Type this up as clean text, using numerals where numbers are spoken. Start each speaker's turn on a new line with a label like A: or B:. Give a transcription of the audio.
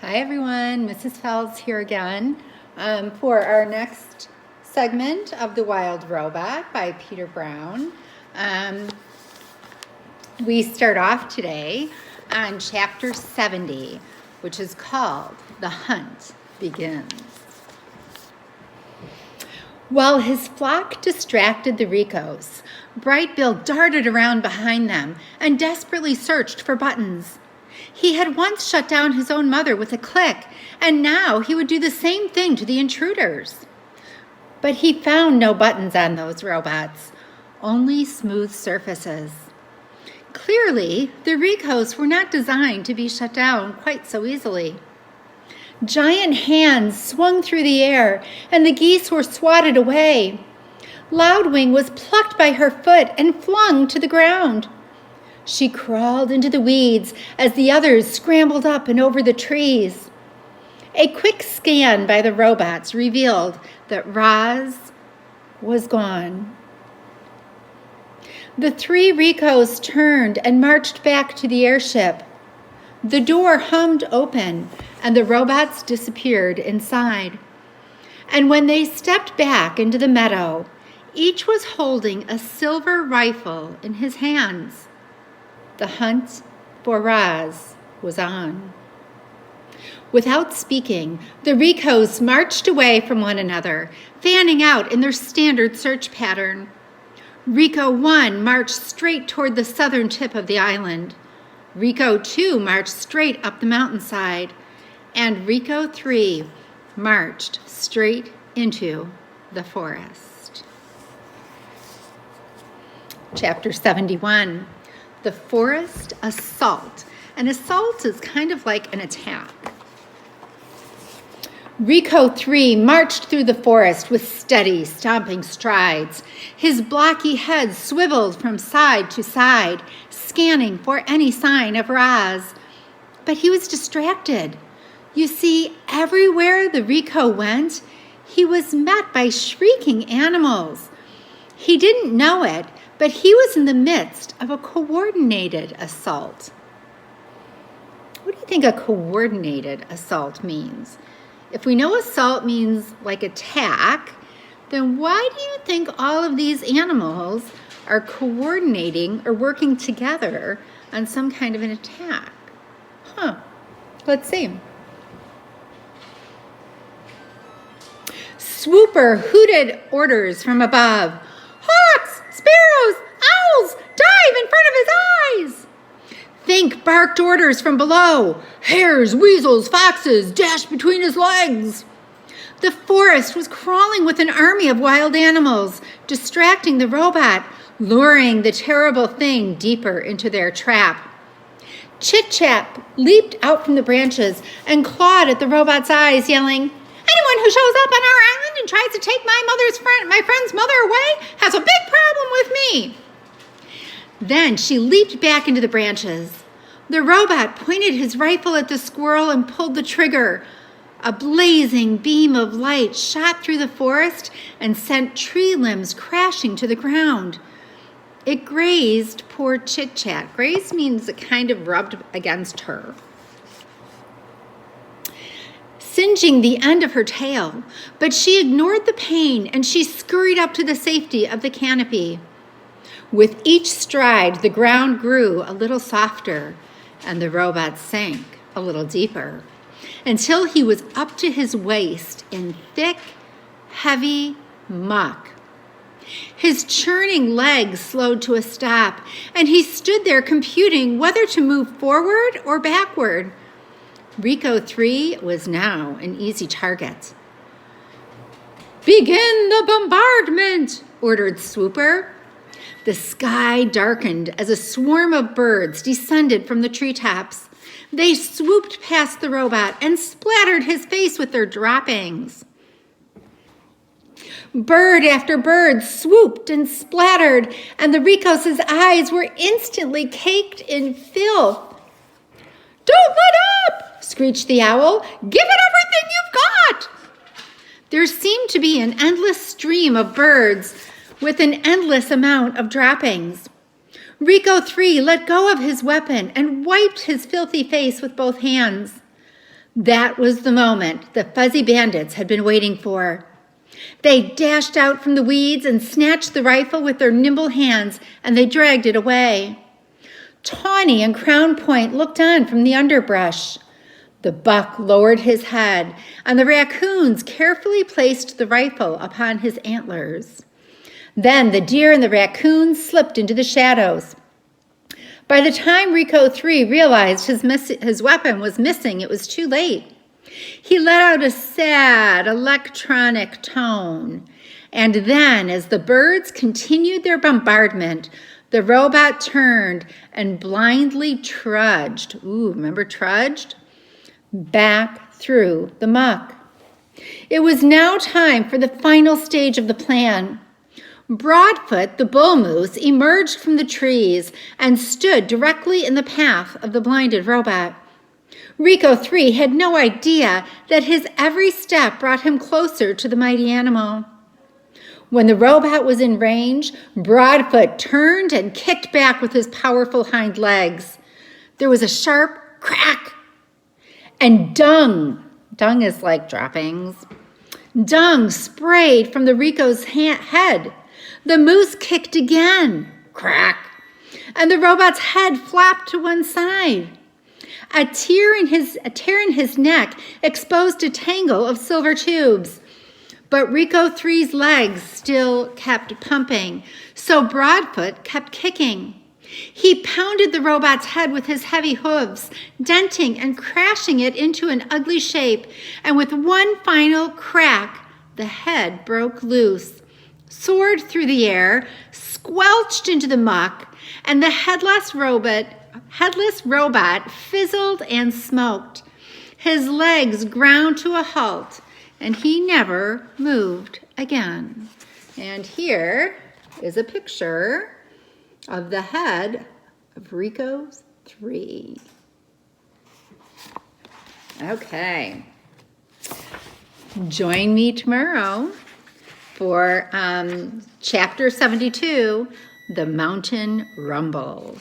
A: Hi everyone, Mrs. Fells here again for our next segment of The Wild Robot by Peter Brown. We start off today on chapter 70, which is called The Hunt Begins. While his flock distracted the Ricos, Bright Bill darted around behind them and desperately searched for buttons. He had once shut down his own mother with a click, and now he would do the same thing to the intruders. But he found no buttons on those robots, only smooth surfaces. Clearly, the Ricos were not designed to be shut down quite so easily. Giant hands swung through the air, and the geese were swatted away. Loudwing was plucked by her foot and flung to the ground. She crawled into the weeds as the others scrambled up and over the trees. A quick scan by the robots revealed that Roz was gone. The three Ricos turned and marched back to the airship. The door hummed open, and the robots disappeared inside. And when they stepped back into the meadow, each was holding a silver rifle in his hands. The hunt for Roz was on. Without speaking, the Ricos marched away from one another, fanning out in their standard search pattern. Rico 1 marched straight toward the southern tip of the island. Rico 2 marched straight up the mountainside. And Rico 3 marched straight into the forest. Chapter 71. The Forest Assault. An assault is kind of like an attack. Rico 3 marched through the forest with steady, stomping strides. His blocky head swiveled from side to side, scanning for any sign of Roz. But he was distracted. You see, everywhere the Rico went, he was met by shrieking animals. He didn't know it, but he was in the midst of a coordinated assault. What do you think a coordinated assault means? If we know assault means like attack, then why do you think all of these animals are coordinating or working together on some kind of an attack? Let's see. Swooper hooted orders from above. Hawks, sparrows, owls, dive in front of his eyes. Fink barked orders from below. Hares, weasels, foxes dashed between his legs. The forest was crawling with an army of wild animals, distracting the robot, luring the terrible thing deeper into their trap. Chit-Chat leaped out from the branches and clawed at the robot's eyes, yelling, "Anyone who shows up on our island and tries to take my friend's mother away has a big problem with me." Then she leaped back into the branches. The robot pointed his rifle at the squirrel and pulled the trigger. A blazing beam of light shot through the forest and sent tree limbs crashing to the ground. It grazed poor Chit-Chat. Grazed means it kind of rubbed against her, singeing the end of her tail, but she ignored the pain and she scurried up to the safety of the canopy. With each stride, the ground grew a little softer and the robot sank a little deeper until he was up to his waist in thick, heavy muck. His churning legs slowed to a stop and he stood there computing whether to move forward or backward. Rico 3 was now an easy target. "Begin the bombardment," ordered Swooper. The sky darkened as a swarm of birds descended from the treetops. They swooped past the robot and splattered his face with their droppings. Bird after bird swooped and splattered, and the Ricos' eyes were instantly caked in filth. "Don't let up!" screeched the owl. "Give it everything you've got!" There seemed to be an endless stream of birds with an endless amount of droppings. Rico 3 let go of his weapon and wiped his filthy face with both hands. That was the moment the fuzzy bandits had been waiting for. They dashed out from the weeds and snatched the rifle with their nimble hands, and they dragged it away. Tawny and Crown Point looked on from the underbrush. The buck lowered his head, and the raccoons carefully placed the rifle upon his antlers. Then the deer and the raccoons slipped into the shadows. By the time Rico 3 realized his weapon was missing, it was too late. He let out a sad electronic tone. And then, as the birds continued their bombardment, the robot turned and blindly trudged. Ooh, remember trudged? Back through the muck. It was now time for the final stage of the plan. Broadfoot, the bull moose, emerged from the trees and stood directly in the path of the blinded robot. Rico 3 had no idea that his every step brought him closer to the mighty animal. When the robot was in range, Broadfoot turned and kicked back with his powerful hind legs. There was a sharp crack, and dung is like droppings, dung sprayed from the Rico's head. The moose kicked again, crack, and the robot's head flapped to one side. A tear in his neck exposed a tangle of silver tubes. But Rico 3's legs still kept pumping, so Broadfoot kept kicking. He pounded the robot's head with his heavy hooves, denting and crashing it into an ugly shape, and with one final crack, the head broke loose, soared through the air, squelched into the muck, and the headless robot fizzled and smoked. His legs ground to a halt, and he never moved again. And here is a picture of the head of Rico 3. Okay. Join me tomorrow for chapter 72, The Mountain Rumble.